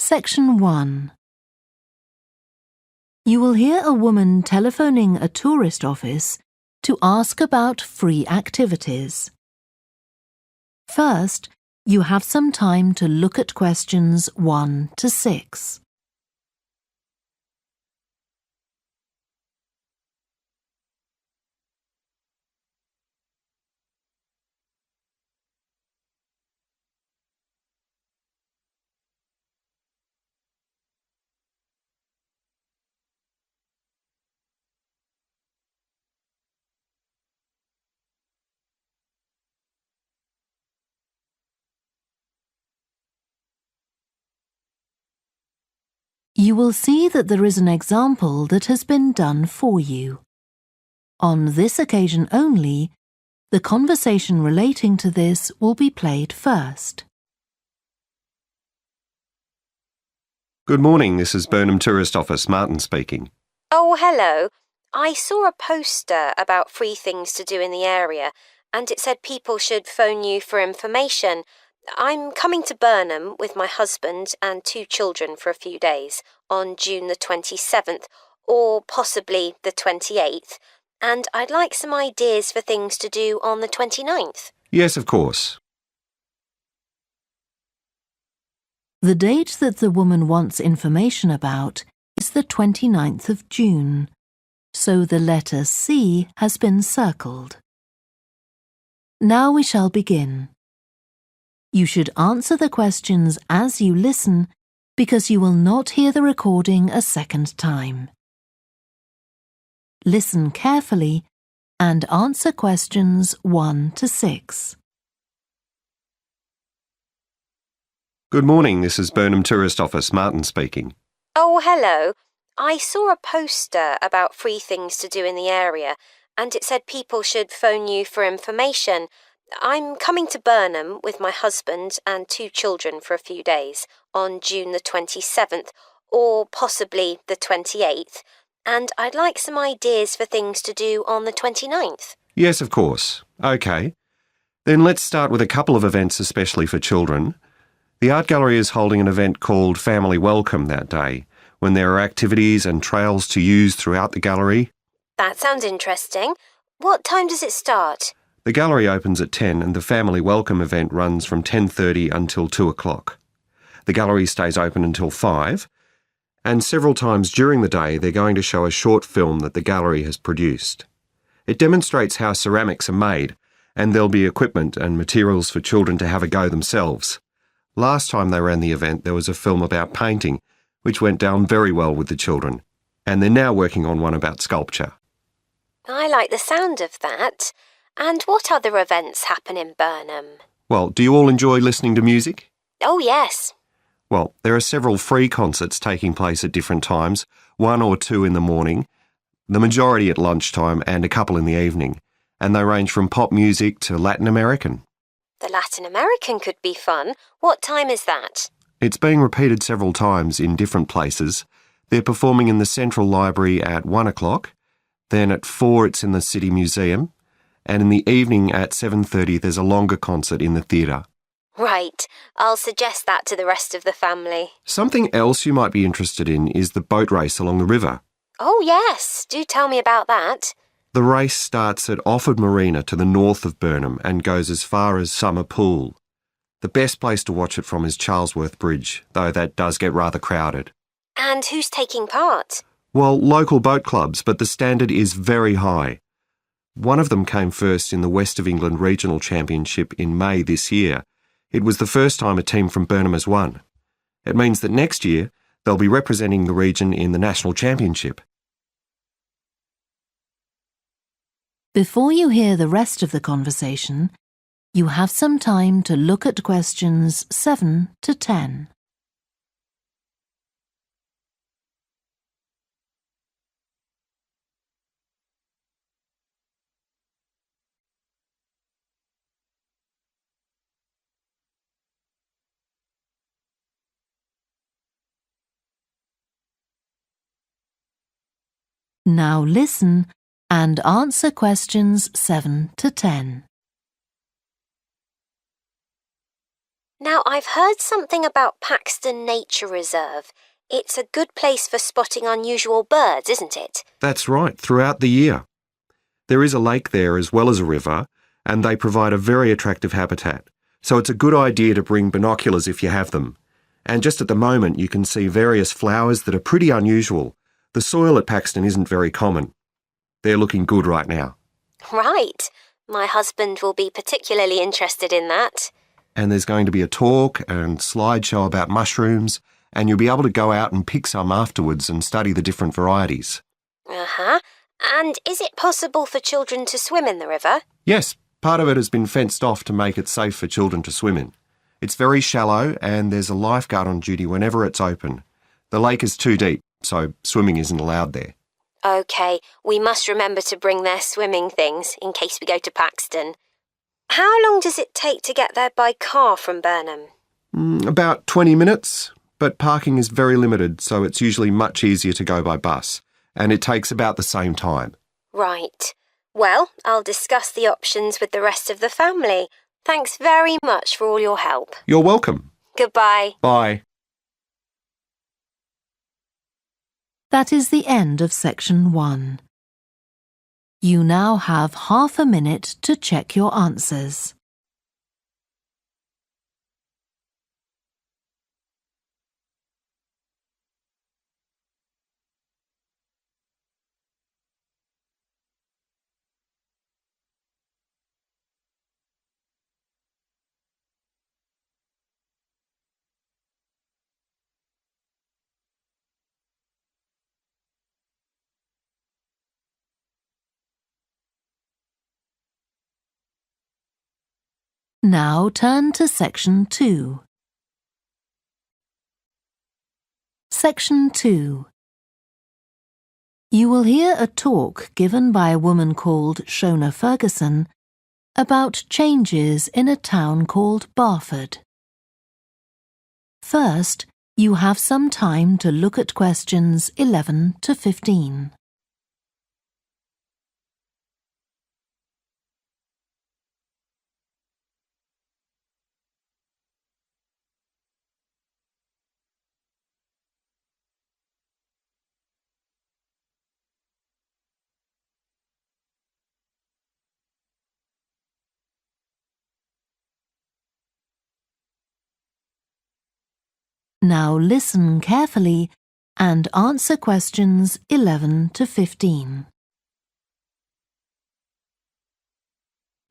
Section 1. You will hear a woman telephoning a tourist office to ask about free activities. First, you have some time to look at questions 1 to 6. You will see that there is an example that has been done for you. On this occasion only, the conversation relating to this will be played first. Good morning, this is Burnham Tourist Office, Martin speaking. Oh, hello. I saw a poster about free things to do in the area, and it said people should phone you for information. I'm coming to Burnham with my husband and 2 children for a few days on June the 27th, or possibly the 28th, and I'd like some ideas for things to do on the 29th. Yes, of course. The date that the woman wants information about is the 29th of June, so the letter C has been circled. Now we shall begin. You should answer the questions as you listen because you will not hear the recording a second time. Listen carefully and answer questions 1 to 6. Good morning, this is Burnham Tourist Office, Martin speaking. Oh, hello. I saw a poster about free things to do in the area, and it said people should phone you for information. I'm coming to Burnham with my husband and 2 children for a few days on June the 27th, or possibly the 28th, and I'd like some ideas for things to do on the 29th. Yes, of course. OK. Then let's start with a couple of events especially for children. The art gallery is holding an event called Family Welcome that day, when there are activities and trails to use throughout the gallery. That sounds interesting. What time does it start? The gallery opens at 10 and the Family Welcome event runs from 10:30 until 2 o'clock. The gallery stays open until 5, and several times during the day they're going to show a short film that the gallery has produced. It demonstrates how ceramics are made, and there'll be equipment and materials for children to have a go themselves. Last time they ran the event there was a film about painting, which went down very well with the children, and they're now working on one about sculpture. I like the sound of that. And what other events happen in Burnham? Well, do you all enjoy listening to music? Oh, yes. Well, there are several free concerts taking place at different times, 1 or 2 in the morning, the majority at lunchtime and a couple in the evening, and they range from pop music to Latin American. The Latin American could be fun. What time is that? It's being repeated several times in different places. They're performing in the Central Library at 1 o'clock, then at 4 it's in the City Museum, and in the evening at 7:30 there's a longer concert in the theatre. Right. I'll suggest that to the rest of the family. Something else you might be interested in is the boat race along the river. Oh, yes. Do tell me about that. The race starts at Offord Marina to the north of Burnham and goes as far as Summer Pool. The best place to watch it from is Charlesworth Bridge, though that does get rather crowded. And who's taking part? Well, local boat clubs, but the standard is very high. One of them came first in the West of England Regional Championship in May this year. It was the first time a team from Burnham has won. It means that next year they'll be representing the region in the National Championship. Before you hear the rest of the conversation, you have some time to look at questions 7 to 10. Now listen and answer questions 7 to 10. Now, I've heard something about Paxton Nature Reserve. It's a good place for spotting unusual birds, isn't it? That's right, throughout the year. There is a lake there as well as a river, and they provide a very attractive habitat. So it's a good idea to bring binoculars if you have them. And just at the moment, you can see various flowers that are pretty unusual. The soil at Paxton isn't very common. They're looking good right now. Right. My husband will be particularly interested in that. And there's going to be a talk and slideshow about mushrooms, and you'll be able to go out and pick some afterwards and study the different varieties. Uh-huh. And is it possible for children to swim in the river? Yes, part of it has been fenced off to make it safe for children to swim in. It's very shallow and there's a lifeguard on duty whenever it's open. The lake is too deep, so swimming isn't allowed there. OK, we must remember to bring their swimming things in case we go to Paxton. How long does it take to get there by car from Burnham? About 20 minutes, but parking is very limited, so it's usually much easier to go by bus, and it takes about the same time. Right. Well, I'll discuss the options with the rest of the family. Thanks very much for all your help. You're welcome. Goodbye. Bye. That is the end of section 1. You now have half a minute to check your answers. Now turn to section 2. Section 2. You will hear a talk given by a woman called Shona Ferguson about changes in a town called Barford. First, you have some time to look at questions 11 to 15. Now listen carefully and answer questions 11 to 15.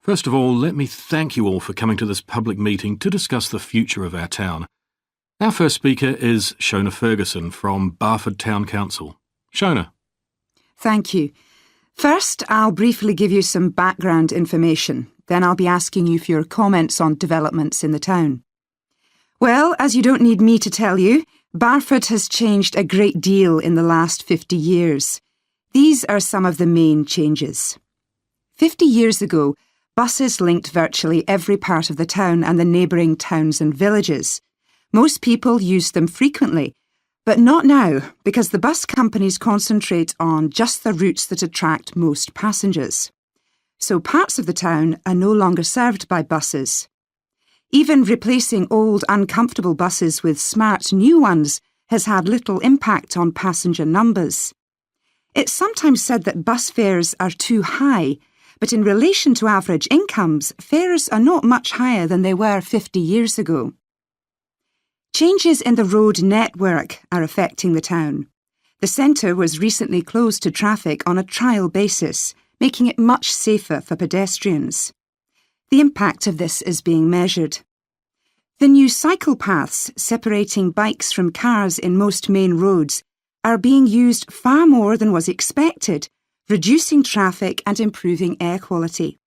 First of all, let me thank you all for coming to this public meeting to discuss the future of our town. Our first speaker is Shona Ferguson from Barford Town Council. Shona. Thank you. First, I'll briefly give you some background information. Then I'll be asking you for your comments on developments in the town. Well, as you don't need me to tell you, Barford has changed a great deal in the last 50 years. These are some of the main changes. 50 years ago, buses linked virtually every part of the town and the neighbouring towns and villages. Most people used them frequently, but not now, because the bus companies concentrate on just the routes that attract most passengers. So parts of the town are no longer served by buses. Even replacing old, uncomfortable buses with smart new ones has had little impact on passenger numbers. It's sometimes said that bus fares are too high, but in relation to average incomes, fares are not much higher than they were 50 years ago. Changes in the road network are affecting the town. The centre was recently closed to traffic on a trial basis, making it much safer for pedestrians. The impact of this is being measured. The new cycle paths separating bikes from cars in most main roads are being used far more than was expected, reducing traffic and improving air quality.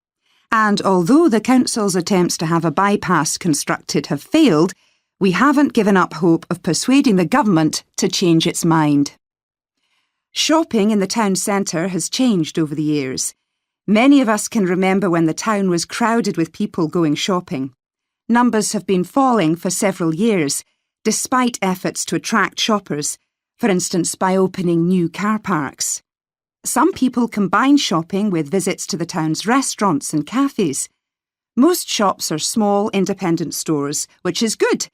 And although the council's attempts to have a bypass constructed have failed, we haven't given up hope of persuading the government to change its mind. Shopping in the town centre has changed over the years. Many of us can remember when the town was crowded with people going shopping. Numbers have been falling for several years, despite efforts to attract shoppers, for instance by opening new car parks. Some people combine shopping with visits to the town's restaurants and cafes. Most shops are small, independent stores, which is good,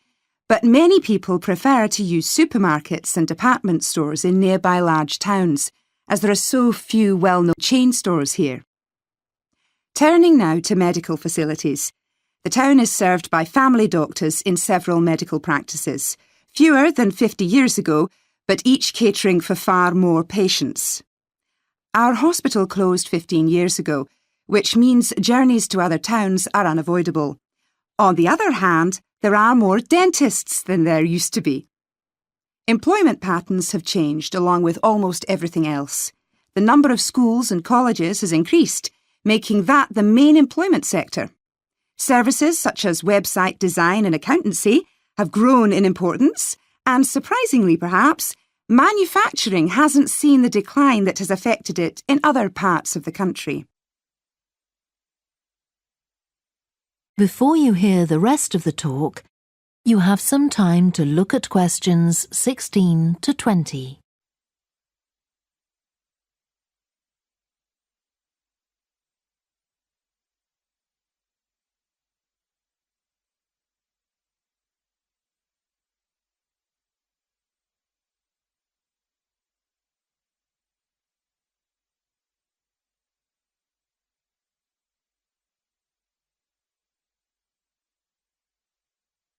but many people prefer to use supermarkets and department stores in nearby large towns, as there are so few well-known chain stores here. Turning now to medical facilities. The town is served by family doctors in several medical practices, fewer than 50 years ago, but each catering for far more patients. Our hospital closed 15 years ago, which means journeys to other towns are unavoidable. On the other hand, there are more dentists than there used to be. Employment patterns have changed along with almost everything else. The number of schools and colleges has increased, making that the main employment sector. Services such as website design and accountancy have grown in importance, and surprisingly perhaps, manufacturing hasn't seen the decline that has affected it in other parts of the country. Before you hear the rest of the talk, you have some time to look at questions 16 to 20.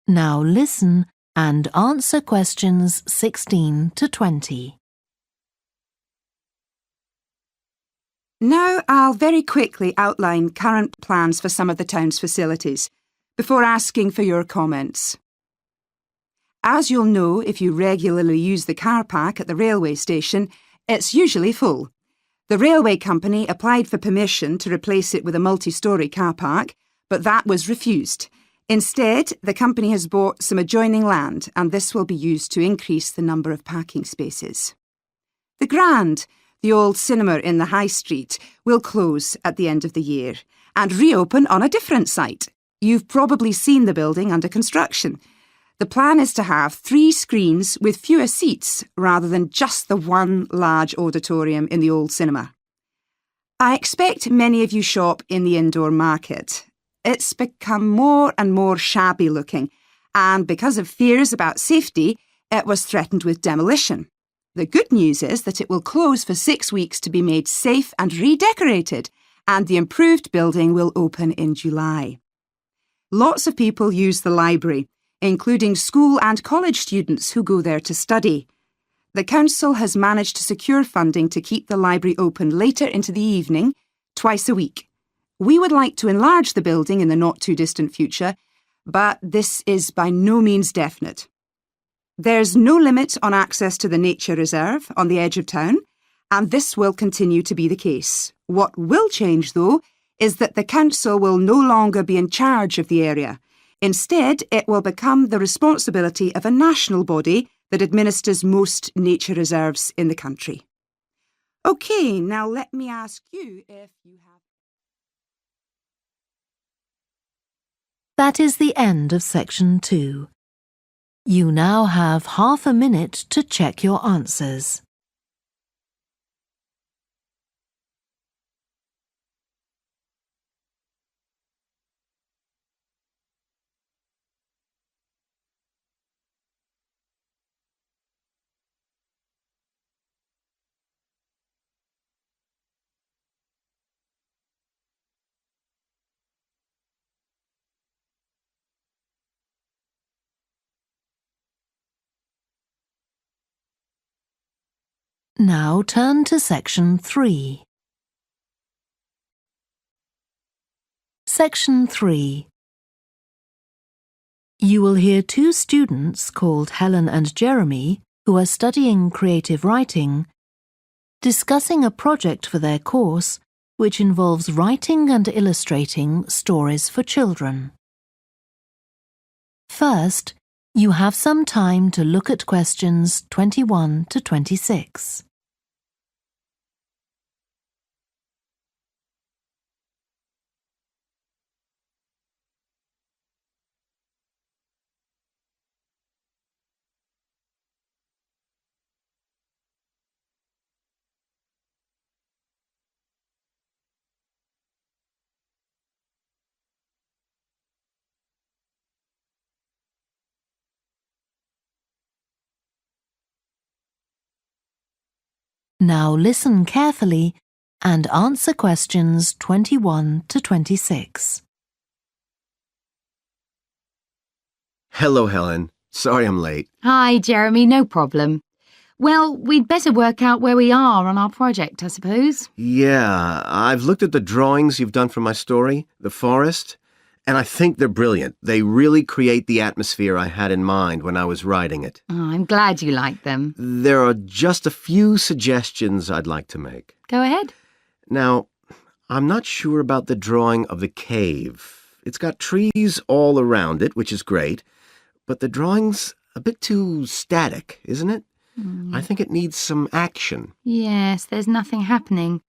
Now listen and answer questions 16 to 20. Now I'll very quickly outline current plans for some of the town's facilities, before asking for your comments. As you'll know if you regularly use the car park at the railway station, it's usually full. The railway company applied for permission to replace it with a multi-storey car park, but that was refused. Instead, the company has bought some adjoining land, and this will be used to increase the number of parking spaces. The Grand, the old cinema in the High Street, will close at the end of the year and reopen on a different site. You've probably seen the building under construction. The plan is to have 3 screens with fewer seats rather than just the one large auditorium in the old cinema. I expect many of you shop in the indoor market. It's become more and more shabby looking, and because of fears about safety, it was threatened with demolition. The good news is that it will close for 6 weeks to be made safe and redecorated, and the improved building will open in July. Lots of people use the library, including school and college students who go there to study. The council has managed to secure funding to keep the library open later into the evening, twice a week. We would like to enlarge the building in the not-too-distant future, but this is by no means definite. There's no limit on access to the nature reserve on the edge of town, and this will continue to be the case. What will change, though, is that the council will no longer be in charge of the area. Instead, it will become the responsibility of a national body that administers most nature reserves in the country. OK, now let me ask you if you have... That is the end of section 2. You now have half a minute to check your answers. Now turn to section 3. Section 3. You will hear 2 students called Helen and Jeremy, who are studying creative writing, discussing a project for their course which involves writing and illustrating stories for children. First, you have some time to look at questions 21 to 26. Now listen carefully and answer questions 21 to 26. Hello, Helen. Sorry I'm late. Hi, Jeremy, no problem. Well, we'd better work out where we are on our project, I suppose. Yeah, I've looked at the drawings you've done for my story, The Forest, and I think they're brilliant. They really create the atmosphere I had in mind when I was writing it. Oh, I'm glad you like them. There are just a few suggestions I'd like to make. Go ahead. Now, I'm not sure about the drawing of the cave. It's got trees all around it, which is great, but the drawing's a bit too static, isn't it? I think it needs some action. Yes, there's nothing happening.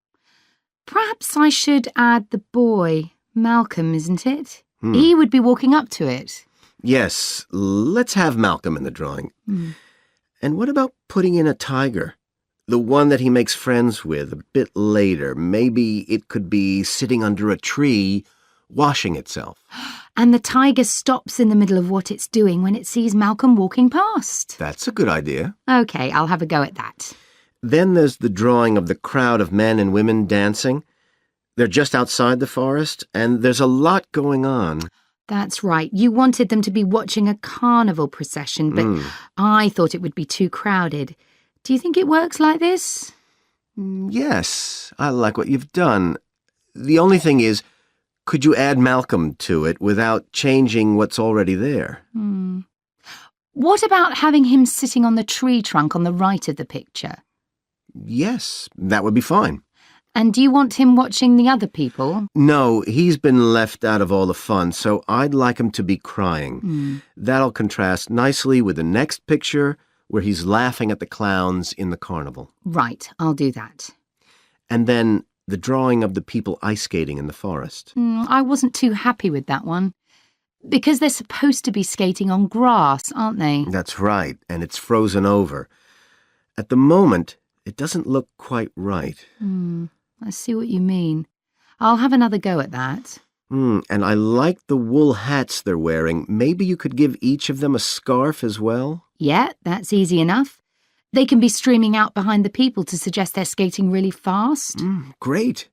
Perhaps I should add the boy, Malcolm, isn't it? He would be walking up to it. Yes, let's have Malcolm in the drawing. And what about putting in a tiger? The one that he makes friends with a bit later. Maybe it could be sitting under a tree, washing itself. And the tiger stops in the middle of what it's doing when it sees Malcolm walking past. That's a good idea. OK, I'll have a go at that. Then there's the drawing of the crowd of men and women dancing. They're just outside the forest, and there's a lot going on. That's right. You wanted them to be watching a carnival procession, but I thought it would be too crowded. Do you think it works like this? Yes, I like what you've done. The only thing is, could you add Malcolm to it without changing what's already there? What about having him sitting on the tree trunk on the right of the picture? Yes, that would be fine. And do you want him watching the other people? No, he's been left out of all the fun, so I'd like him to be crying. That'll contrast nicely with the next picture where he's laughing at the clowns in the carnival. Right, I'll do that. And then the drawing of the people ice skating in the forest. I wasn't too happy with that one. Because they're supposed to be skating on grass, aren't they? That's right, and it's frozen over. At the moment, it doesn't look quite right. I see what you mean. I'll have another go at that. And I like the wool hats they're wearing. Maybe you could give each of them a scarf as well? Yeah, that's easy enough. They can be streaming out behind the people to suggest they're skating really fast. Great.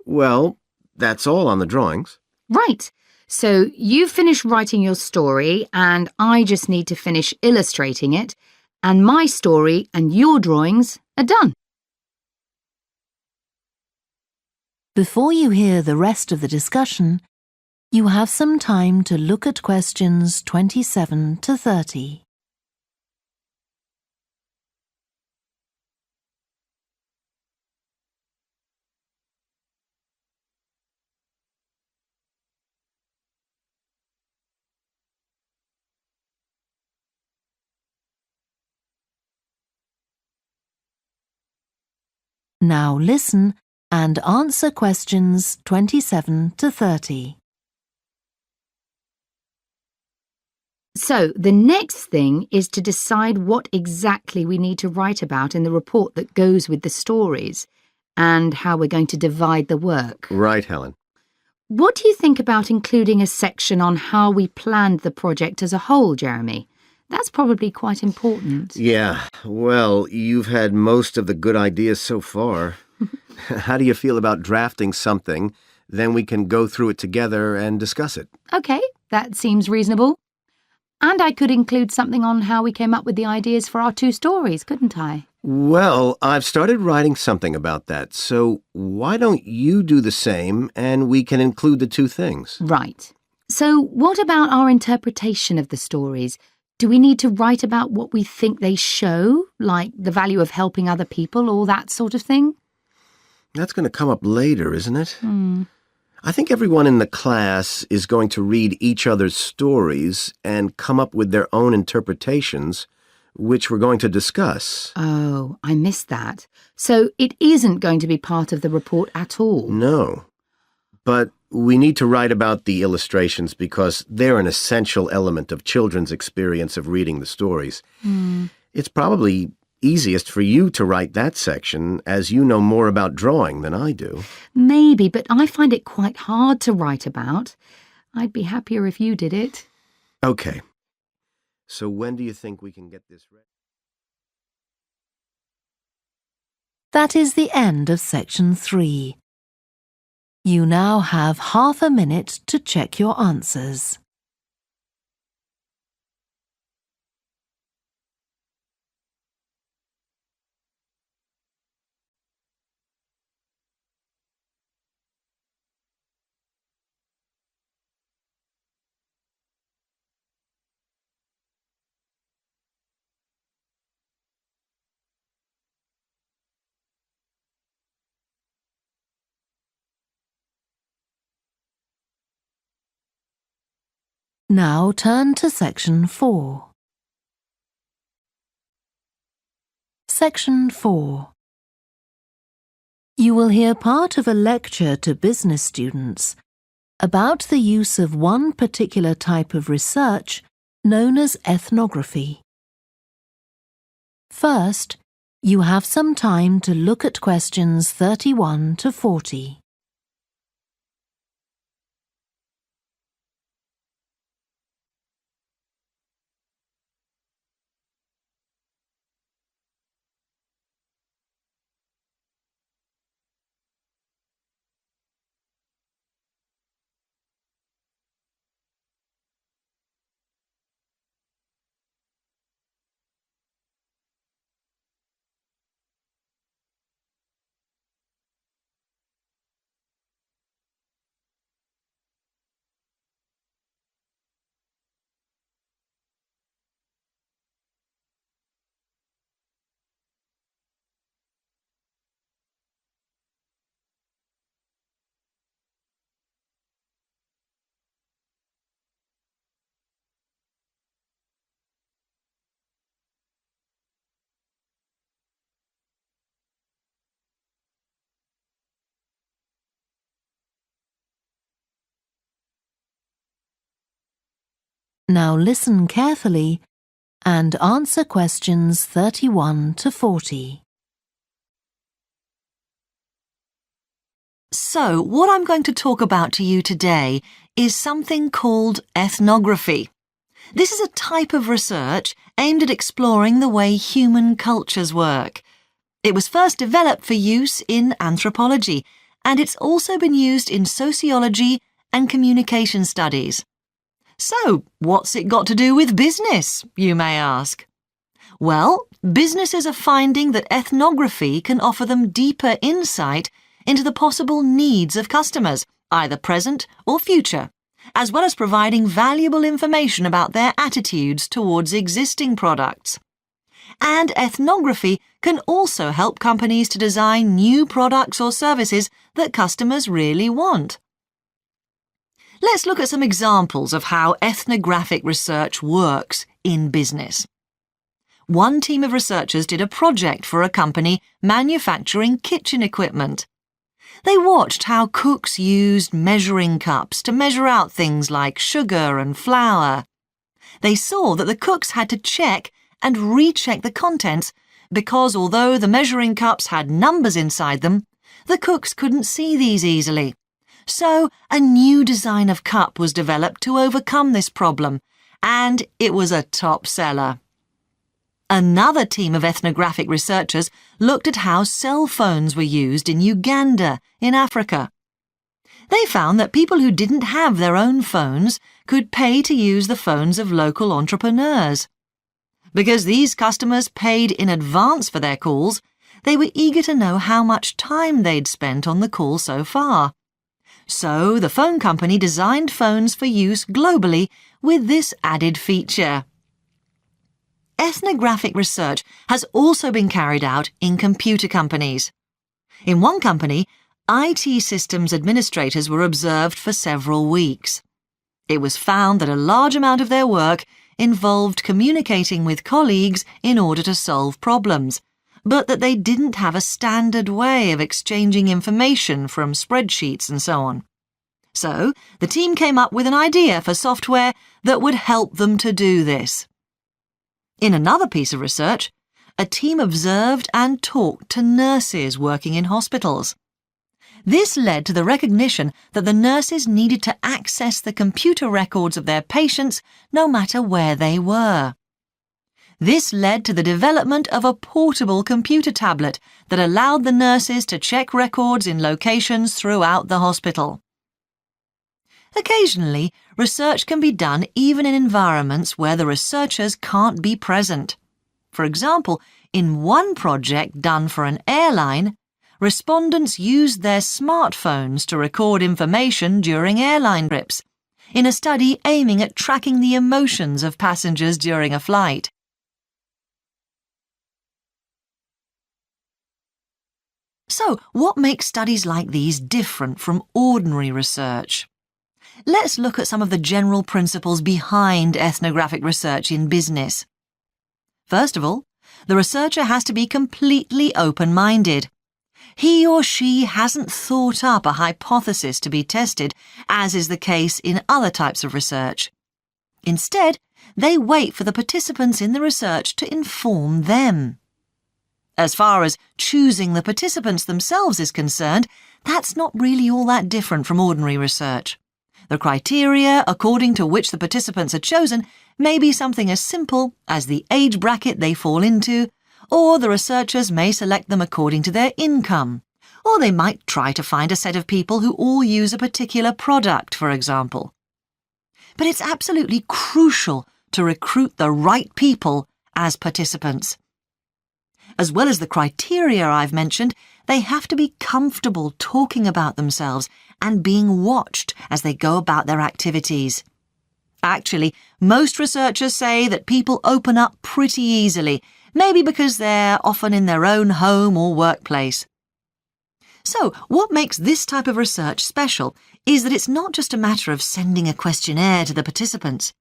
Well, that's all on the drawings. Right. So you finish writing your story and I just need to finish illustrating it, and my story and your drawings are done. Before you hear the rest of the discussion, you have some time to look at questions 27 to 30. Now listen and answer questions 27 to 30. So the next thing is to decide what exactly we need to write about in the report that goes with the stories and how we're going to divide the work. Right, Helen. What do you think about including a section on how we planned the project as a whole, Jeremy? That's probably quite important. Yeah, well, you've had most of the good ideas so far. How do you feel about drafting something? Then we can go through it together and discuss it. OK, that seems reasonable. And I could include something on how we came up with the ideas for our two stories, couldn't I? Well, I've started writing something about that, so why don't you do the same and we can include the two things? Right. So what about our interpretation of the stories? Do we need to write about what we think they show, like the value of helping other people or that sort of thing? That's going to come up later, isn't it? I think everyone in the class is going to read each other's stories and come up with their own interpretations, which we're going to discuss. Oh, I missed that. So it isn't going to be part of the report at all? No. But we need to write about the illustrations because they're an essential element of children's experience of reading the stories. It's probably easiest for you to write that section, as you know more about drawing than I do. Maybe, but I find it quite hard to write about. I'd be happier if you did it. Okay. So when do you think we can get this ready? That is the end of section 3. You now have half a minute to check your answers. Now turn to section 4. Section 4. You will hear part of a lecture to business students about the use of one particular type of research known as ethnography. First, you have some time to look at questions 31 to 40. Now listen carefully and answer questions 31 to 40. So, what I'm going to talk about to you today is something called ethnography. This is a type of research aimed at exploring the way human cultures work. It was first developed for use in anthropology, and it's also been used in sociology and communication studies. So, what's it got to do with business, you may ask? Well, businesses are finding that ethnography can offer them deeper insight into the possible needs of customers, either present or future, as well as providing valuable information about their attitudes towards existing products. And ethnography can also help companies to design new products or services that customers really want. Let's look at some examples of how ethnographic research works in business. One team of researchers did a project for a company manufacturing kitchen equipment. They watched how cooks used measuring cups to measure out things like sugar and flour. They saw that the cooks had to check and recheck the contents because although the measuring cups had numbers inside them, the cooks couldn't see these easily. So a new design of cup was developed to overcome this problem, and it was a top seller. Another team of ethnographic researchers looked at how cell phones were used in Uganda, in Africa. They found that people who didn't have their own phones could pay to use the phones of local entrepreneurs. Because these customers paid in advance for their calls, they were eager to know how much time they'd spent on the call so far. So the phone company designed phones for use globally with this added feature. Ethnographic research has also been carried out in computer companies. In one company, IT systems administrators were observed for several weeks. It was found that a large amount of their work involved communicating with colleagues in order to solve problems, but that they didn't have a standard way of exchanging information from spreadsheets and so on. So, the team came up with an idea for software that would help them to do this. In another piece of research, a team observed and talked to nurses working in hospitals. This led to the recognition that the nurses needed to access the computer records of their patients no matter where they were. This led to the development of a portable computer tablet that allowed the nurses to check records in locations throughout the hospital. Occasionally, research can be done even in environments where the researchers can't be present. For example, in one project done for an airline, respondents used their smartphones to record information during airline trips, in a study aiming at tracking the emotions of passengers during a flight. So, what makes studies like these different from ordinary research? Let's look at some of the general principles behind ethnographic research in business. First of all, the researcher has to be completely open-minded. He or she hasn't thought up a hypothesis to be tested, as is the case in other types of research. Instead, they wait for the participants in the research to inform them. As far as choosing the participants themselves is concerned, that's not really all that different from ordinary research. The criteria according to which the participants are chosen may be something as simple as the age bracket they fall into, or the researchers may select them according to their income, or they might try to find a set of people who all use a particular product, for example. But it's absolutely crucial to recruit the right people as participants. As well as the criteria I've mentioned, they have to be comfortable talking about themselves and being watched as they go about their activities. Actually, most researchers say that people open up pretty easily, maybe because they're often in their own home or workplace. So, what makes this type of research special is that it's not just a matter of sending a questionnaire to the participants.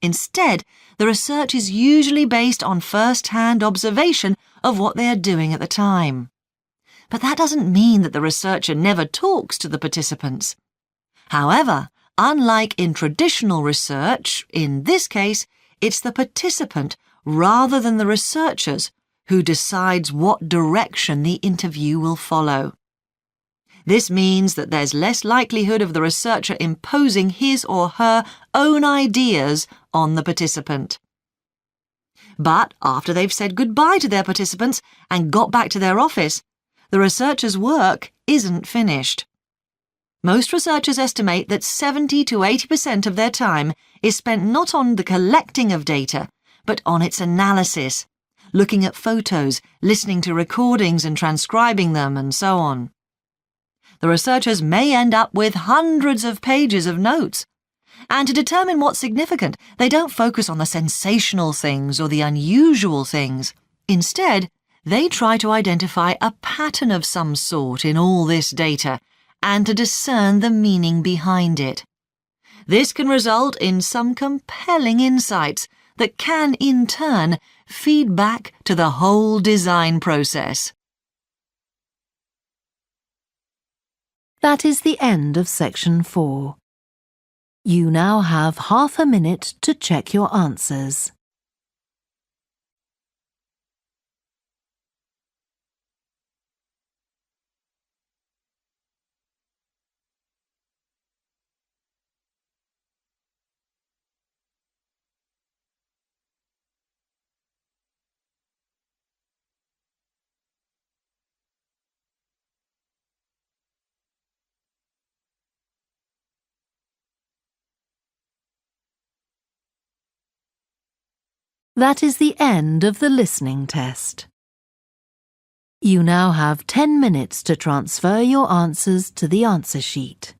Instead, the research is usually based on first-hand observation of what they are doing at the time. But that doesn't mean that the researcher never talks to the participants. However, unlike in traditional research, in this case, it's the participant rather than the researchers who decides what direction the interview will follow. This means that there's less likelihood of the researcher imposing his or her own ideas on the participant. But after they've said goodbye to their participants and got back to their office, the researcher's work isn't finished. Most researchers estimate that 70 to 80% of their time is spent not on the collecting of data, but on its analysis, looking at photos, listening to recordings and transcribing them, and so on. The researchers may end up with hundreds of pages of notes. And to determine what's significant, they don't focus on the sensational things or the unusual things. Instead, they try to identify a pattern of some sort in all this data and to discern the meaning behind it. This can result in some compelling insights that can, in turn, feed back to the whole design process. That is the end of section 4. You now have half a minute to check your answers. That is the end of the listening test. You now have 10 minutes to transfer your answers to the answer sheet.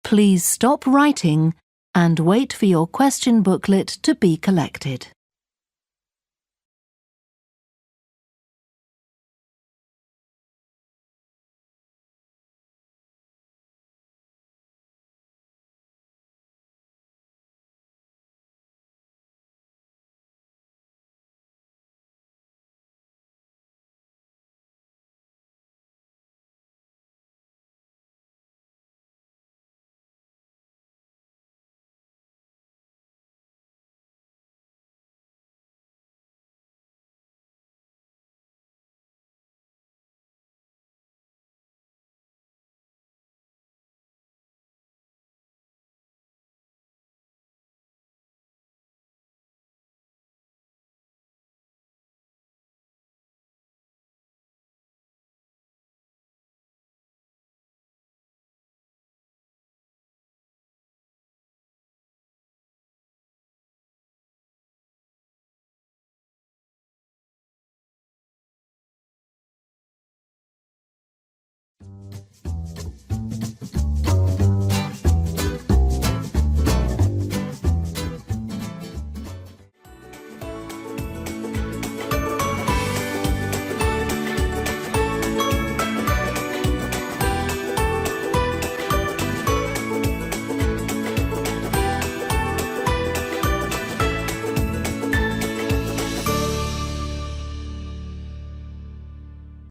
Please stop writing and wait for your question booklet to be collected.